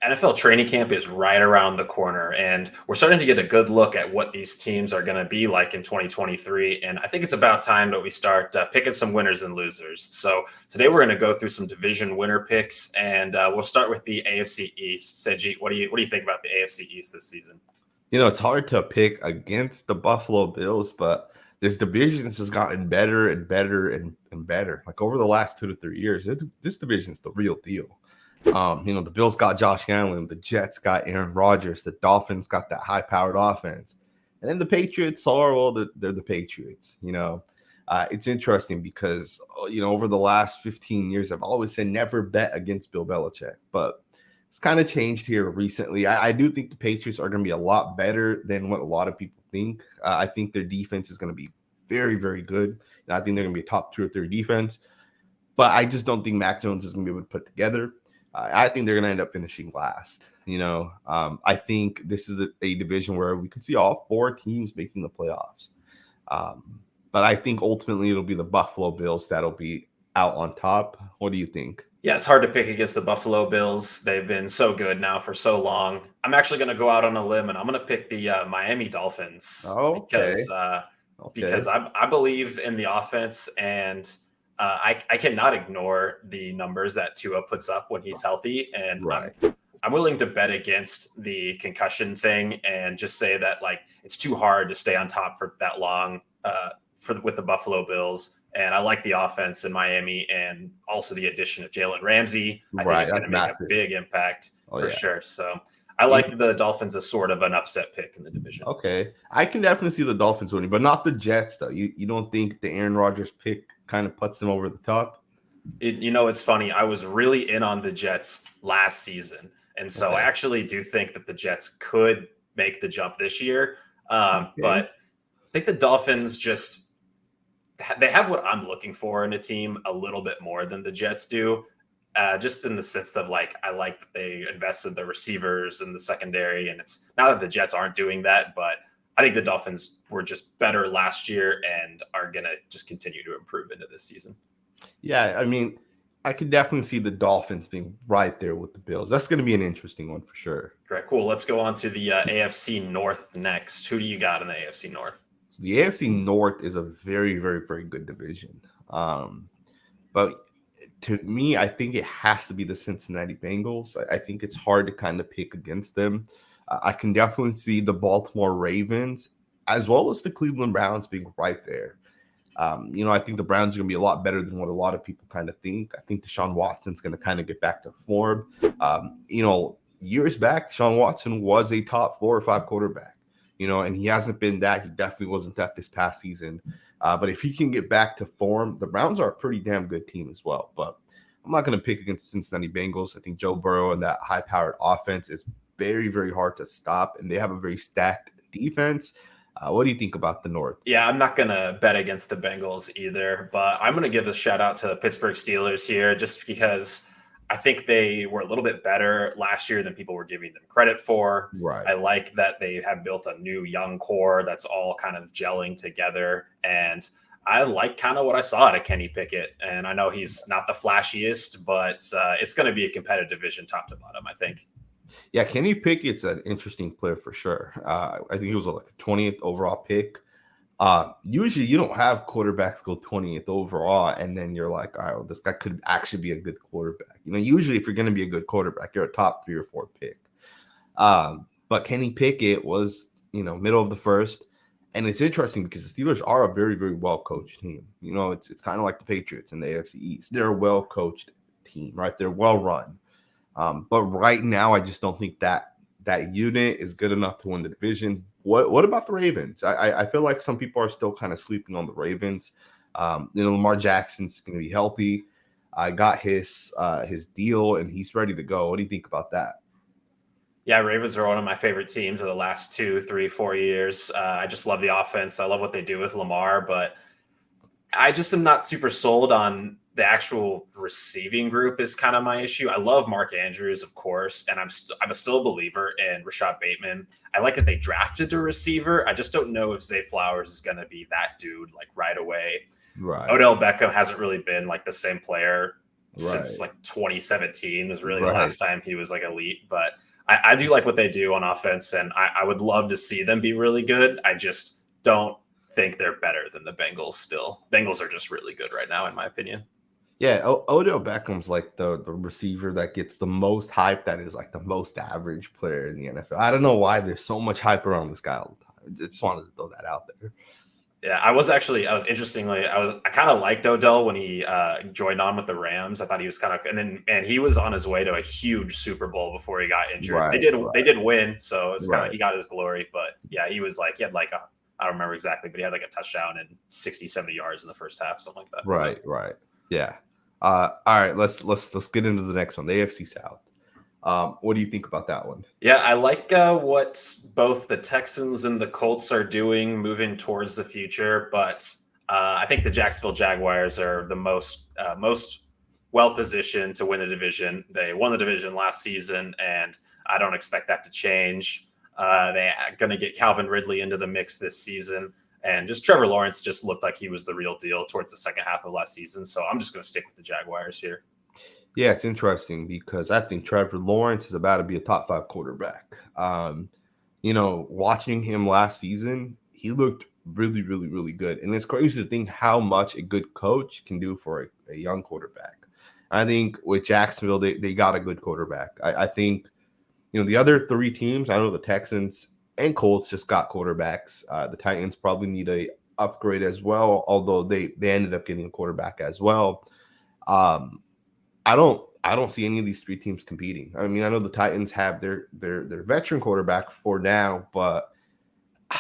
NFL training camp is right around the corner, and we're starting to get a good look at what these teams are going to be like in 2023. And I think it's about time that we start picking some winners and losers. So today we're going to go through some division winner picks, and we'll start with the AFC East. Sanjit, what do you think about the AFC East this season? It's hard to pick against the Buffalo Bills, but this division has just gotten better and better and better. Like over the last 2 to 3 years, this division is the real deal. The Bills got Josh Allen, the Jets got Aaron Rodgers, the Dolphins got that high-powered offense, and then the Patriots are they're the Patriots. It's interesting because over the last 15 years, I've always said never bet against Bill Belichick, but it's kind of changed here recently. I do think the Patriots are going to be a lot better than what a lot of people think. I think their defense is going to be very, very good. And I think they're going to be a top 2 or 3 defense. But I just don't think Mac Jones is going to be able to put together. I think they're going to end up finishing last. I think this is a division where we can see all 4 teams making the playoffs. But I think ultimately it'll be the Buffalo Bills that'll be out on top. What do you think? Yeah, it's hard to pick against the Buffalo Bills. They've been so good now for so long. I'm actually going to go out on a limb, and I'm going to pick the Miami Dolphins because I believe in the offense, and I cannot ignore the numbers that Tua puts up when he's healthy. And right. I'm willing to bet against the concussion thing and just say that it's too hard to stay on top for that long with the Buffalo Bills. And I like the offense in Miami, and also the addition of Jalen Ramsey. I think it's going to make a big impact for sure. So I like the Dolphins as sort of an upset pick in the division. Okay. I can definitely see the Dolphins winning, but not the Jets, though. You don't think the Aaron Rodgers pick kind of puts them over the top? It's funny. I was really in on the Jets last season. And so I actually do think that the Jets could make the jump this year. But I think the Dolphins they have what I'm looking for in a team a little bit more than the Jets do, just in the sense of I like that they invested the receivers in the secondary, and it's not that the Jets aren't doing that, but I think the Dolphins were just better last year and are going to just continue to improve into this season. Yeah, I mean, I could definitely see the Dolphins being right there with the Bills. That's going to be an interesting one for sure. Great, cool. Let's go on to the AFC North next. Who do you got in the AFC North? The AFC North is a very, very, very good division. But to me, I think it has to be the Cincinnati Bengals. I think it's hard to kind of pick against them. I can definitely see the Baltimore Ravens as well as the Cleveland Browns being right there. I think the Browns are going to be a lot better than what a lot of people kind of think. I think Deshaun Watson's going to kind of get back to form. Years back, Deshaun Watson was a top 4 or 5 quarterback. And he hasn't been that. He definitely wasn't that this past season. But if he can get back to form, the Browns are a pretty damn good team as well. But I'm not going to pick against Cincinnati Bengals. I think Joe Burrow and that high-powered offense is very, very hard to stop. And they have a very stacked defense. What do you think about the North? Yeah, I'm not going to bet against the Bengals either. But I'm going to give a shout-out to the Pittsburgh Steelers here just because I think they were a little bit better last year than people were giving them credit for. Right. I like that they have built a new young core that's all kind of gelling together. And I like kind of what I saw out of Kenny Pickett. And I know he's not the flashiest, but it's going to be a competitive division top to bottom, I think. Yeah, Kenny Pickett's an interesting player for sure. I think he was the 20th overall pick. Usually you don't have quarterbacks go 20th overall and then you're like, all right, well, this guy could actually be a good quarterback. Usually if you're going to be a good quarterback, you're a top 3 or 4 pick. But Kenny Pickett was, middle of the first. And it's interesting because the Steelers are a very, very well-coached team. It's kind of like the Patriots in the AFC East. They're a well-coached team, right? They're well-run. But right now, I just don't think that unit is good enough to win the division. What about the Ravens? I feel like some people are still kind of sleeping on the Ravens. Lamar Jackson's going to be healthy. I got his deal, and he's ready to go. What do you think about that? Yeah, Ravens are one of my favorite teams of the last 2, 3, 4 years. I just love the offense. I love what they do with Lamar, but I just am not super sold on the actual receiving group is kind of my issue. I love Mark Andrews, of course, and I'm still a believer in Rashad Bateman. I like that they drafted a receiver. I just don't know if Zay Flowers is going to be that dude right away. Right. Odell Beckham hasn't really been the same player since Right. like 2017 was really the Right. last time he was like elite. But I do like what they do on offense, and I would love to see them be really good. I just don't think they're better than the Bengals still. Bengals are just really good right now, in my opinion. Yeah, Odell Beckham's like the receiver that gets the most hype. That is like the most average player in the NFL. I don't know why there's so much hype around this guy all the time. I just wanted to throw that out there. Yeah, I was interestingly, I kind of liked Odell when he joined on with the Rams. I thought he was kind of, and he was on his way to a huge Super Bowl before he got injured. Right, They did win, so it's kind of, right, he got his glory. But yeah, he had like I don't remember exactly, but he had like a touchdown and 60, 70 yards in the first half, something like that. right, So. right. Yeah. All right. Let's get into the next one. The AFC South. What do you think about that one? Yeah, I like what both the Texans and the Colts are doing, moving towards the future. But I think the Jacksonville Jaguars are the most well positioned to win the division. They won the division last season, and I don't expect that to change. They're going to get Calvin Ridley into the mix this season, and just Trevor Lawrence just looked like he was the real deal towards the second half of last season. So I'm just going to stick with the Jaguars here. Yeah, it's interesting because I think Trevor Lawrence is about to be a top 5 quarterback. Watching him last season, he looked really, really, really good. And it's crazy to think how much a good coach can do for a young quarterback. I think with Jacksonville, they got a good quarterback. I think, the other 3 teams, I know the Texans and Colts just got quarterbacks. The Titans probably need a upgrade as well, although they ended up getting a quarterback as well. I don't see any of these 3 teams competing. I mean, I know the Titans have their veteran quarterback for now, but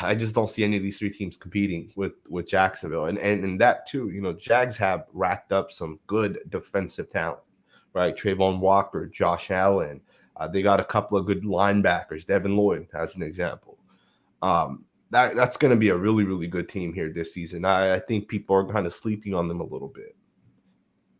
I just don't see any of these 3 teams competing with Jacksonville. And that too, Jags have racked up some good defensive talent, right? Trayvon Walker, Josh Allen. They got a couple of good linebackers, Devin Lloyd as an example. That's going to be a really, really good team here this season. I think people are kind of sleeping on them a little bit.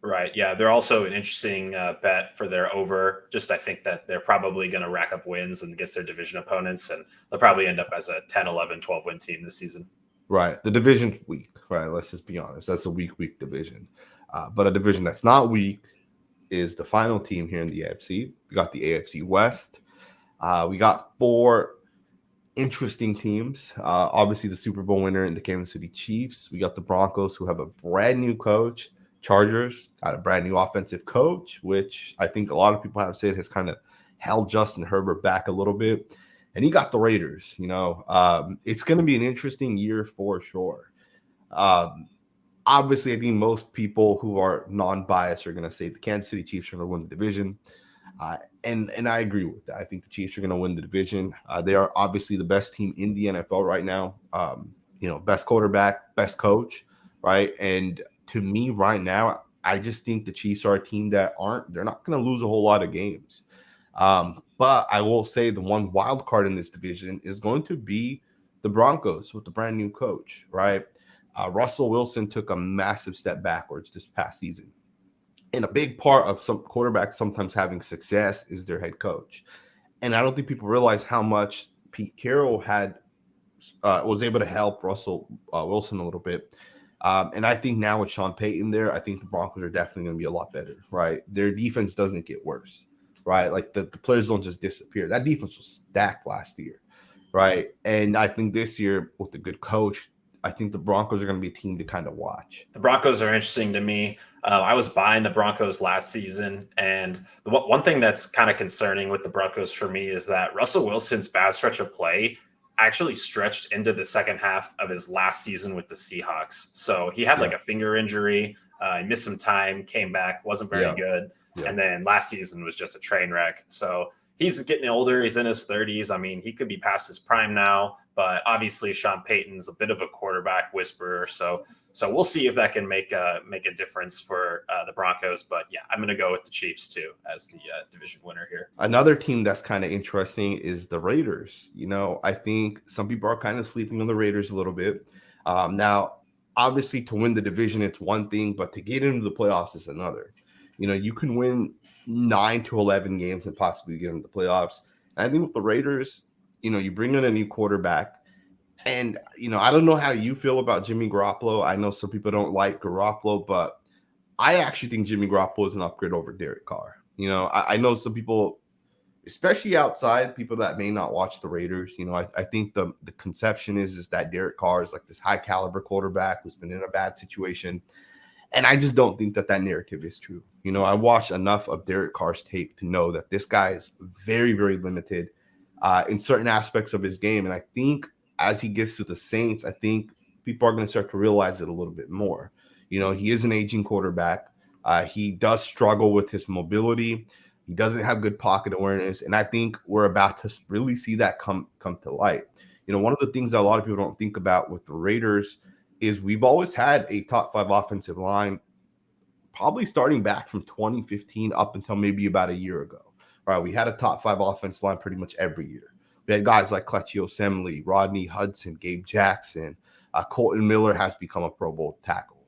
Right. Yeah. They're also an interesting bet for their over. Just I think that they're probably going to rack up wins and against their division opponents, and they'll probably end up as a 10, 11, 12 win team this season. Right. The division's weak. Right. Let's just be honest. That's a weak division. But a division that's not weak is the final team here in the AFC. We got the AFC West. We got 4 interesting teams. Obviously, the Super Bowl winner in the Kansas City Chiefs. We got the Broncos, who have a brand new coach. Chargers got a brand new offensive coach, which I think a lot of people have said has kind of held Justin Herbert back a little bit. And he got the Raiders. It's going to be an interesting year for sure. Obviously, I think most people who are non-biased are going to say the Kansas City Chiefs are going to win the division. And I agree with that. I think the Chiefs are going to win the division. They are obviously the best team in the NFL right now. Best quarterback, best coach, right? And to me right now, I just think the Chiefs are a team that they're not going to lose a whole lot of games. But I will say the one wild card in this division is going to be the Broncos with the brand new coach, right? Russell Wilson took a massive step backwards this past season. And a big part of some quarterbacks sometimes having success is their head coach. And I don't think people realize how much Pete Carroll was able to help Russell Wilson a little bit. And I think now with Sean Payton there, I think the Broncos are definitely going to be a lot better, right? Their defense doesn't get worse, right? Like the players don't just disappear. That defense was stacked last year, right? And I think this year with a good coach, I think the Broncos are going to be a team to kind of watch. The Broncos are interesting to me. I was buying the Broncos last season, and the one thing that's kind of concerning with the Broncos for me is that Russell Wilson's bad stretch of play actually stretched into the second half of his last season with the Seahawks. So he had like a finger injury. He missed some time, came back, wasn't very good. Yeah. And then last season was just a train wreck. So he's getting older. He's in his 30s. I mean, he could be past his prime now, but obviously Sean Payton's a bit of a quarterback whisperer. So we'll see if that can make a difference for the Broncos. But yeah, I'm going to go with the Chiefs too as the division winner here. Another team that's kind of interesting is the Raiders. I think some people are kind of sleeping on the Raiders a little bit. Now, obviously, to win the division, it's one thing, but to get into the playoffs is another. You can win 9 to 11 games and possibly get into the playoffs. And I think with the Raiders, you bring in a new quarterback. And, I don't know how you feel about Jimmy Garoppolo. I know some people don't like Garoppolo, but I actually think Jimmy Garoppolo is an upgrade over Derek Carr. You know, I know some people, especially outside, people that may not watch the Raiders, you know, I think the conception is that Derek Carr is like this high caliber quarterback who's been in a bad situation. And I just don't think that narrative is true. You know, I watched enough of Derek Carr's tape to know that this guy is very, very limited in certain aspects of his game. And I think as he gets to the Saints, I think people are going to start to realize it a little bit more. You know, he is an aging quarterback. He does struggle with his mobility. He doesn't have good pocket awareness. And I think we're about to really see that come to light. You know, one of the things that a lot of people don't think about with the Raiders is we've always had a top 5 offensive line, probably starting back from 2015 up until maybe about a year ago. Right? We had a top 5 offensive line pretty much every year. We had guys like Kelechi Osemele, Rodney Hudson, Gabe Jackson. Colton Miller has become a Pro Bowl tackle.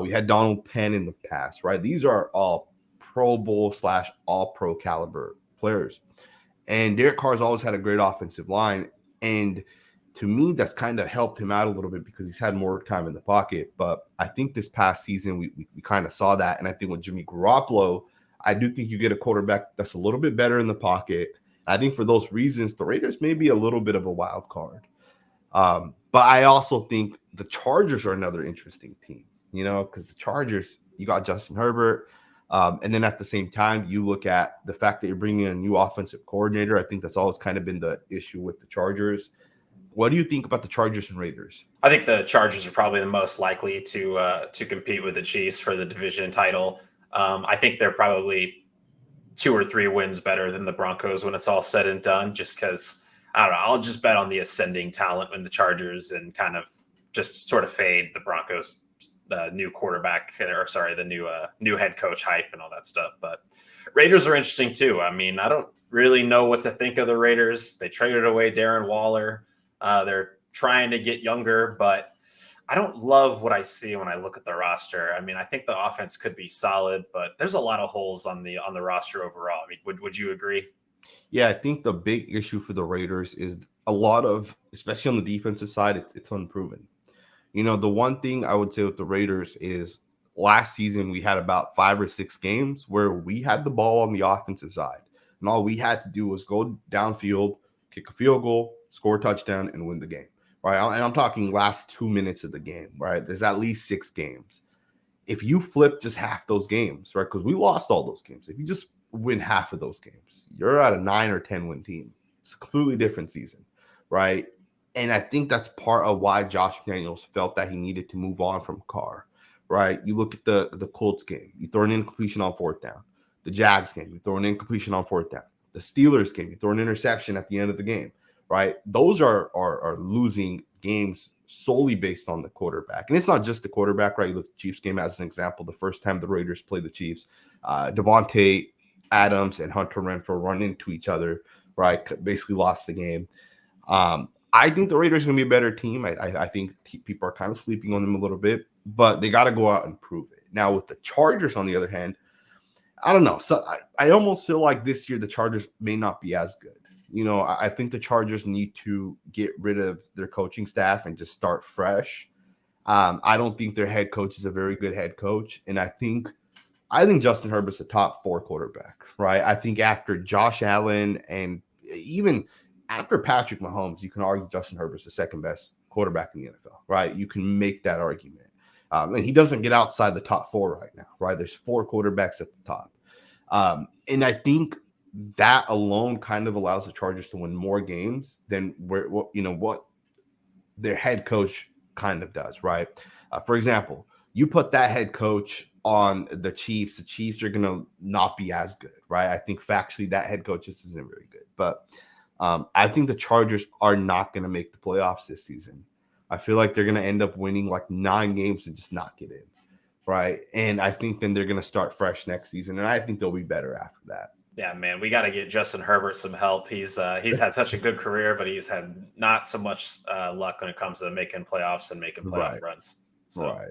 We had Donald Penn in the past, right? These are all Pro Bowl / all-pro caliber players. And Derek Carr's always had a great offensive line. And to me, that's kind of helped him out a little bit because he's had more time in the pocket. But I think this past season, we kind of saw that. And I think with Jimmy Garoppolo, I do think you get a quarterback that's a little bit better in the pocket. I think for those reasons, the Raiders may be a little bit of a wild card. But I also think the Chargers are another interesting team, you know, because the Chargers, you got Justin Herbert. And then at the same time, you look at the fact that you're bringing in a new offensive coordinator. I think that's always kind of been the issue with the Chargers. What do you think about the Chargers and Raiders? I think the Chargers are probably the most likely to compete with the Chiefs for the division title. I think they're probably 2 or 3 wins better than the Broncos when it's all said and done, just because, I don't know, I'll just bet on the ascending talent in the Chargers and kind of just sort of fade the Broncos, the new quarterback, or sorry, the new head coach hype and all that stuff. But Raiders are interesting too. I mean, I don't really know what to think of the Raiders. They traded away Darren Waller. They're trying to get younger, but I don't love what I see when I look at the roster. I mean, I think the offense could be solid, but there's a lot of holes on the roster overall. I mean, would you agree? Yeah, I think the big issue for the Raiders is a lot of, especially on the defensive side, it's unproven. You know, the one thing I would say with the Raiders is last season we had about 5 or 6 games where we had the ball on the offensive side, and all we had to do was go downfield, kick a field goal, score a touchdown, and win the game, right? And I'm talking last 2 minutes of the game, right? There's at least 6 games. If you flip just half those games, right? Because we lost all those games. If you just win half of those games, you're at a 9 or 10 win team. It's a completely different season, right? And I think that's part of why Josh McDaniels felt that he needed to move on from Carr, right? You look at the Colts game, you throw an incompletion on 4th down. The Jags game, you throw an incompletion on 4th down. The Steelers game, you throw an interception at the end of the game, right? Those are losing games solely based on the quarterback. And it's not just the quarterback, right? You look at the Chiefs game as an example. The first time the Raiders played the Chiefs, Devontae Adams and Hunter Renfrow run into each other, right? Basically lost the game. I think the Raiders are going to be a better team. I think people are kind of sleeping on them a little bit, but they got to go out and prove it. Now, with the Chargers, on the other hand, I don't know. So I almost feel like this year the Chargers may not be as good. You know, I think the Chargers need to get rid of their coaching staff and just start fresh. I don't think their head coach is a very good head coach, and I think Justin Herbert's a top 4 quarterback, right? I think after Josh Allen and even after Patrick Mahomes, you can argue Justin Herbert's the second best quarterback in the NFL, right? You can make that argument. And he doesn't get outside the top 4 right now, right? There's 4 quarterbacks at the top. And I think that alone kind of allows the Chargers to win more games than what their head coach kind of does, right? For example, you put that head coach on the Chiefs are going to not be as good, right? I think factually that head coach just isn't very good. But I think the Chargers are not going to make the playoffs this season. I feel like they're going to end up winning like 9 games and just not get in, right? And I think then they're going to start fresh next season, and I think they'll be better after that. Yeah, man, we got to get Justin Herbert some help. He's had such a good career, but he's had not so much luck when it comes to making playoffs and making playoff runs. So. Right.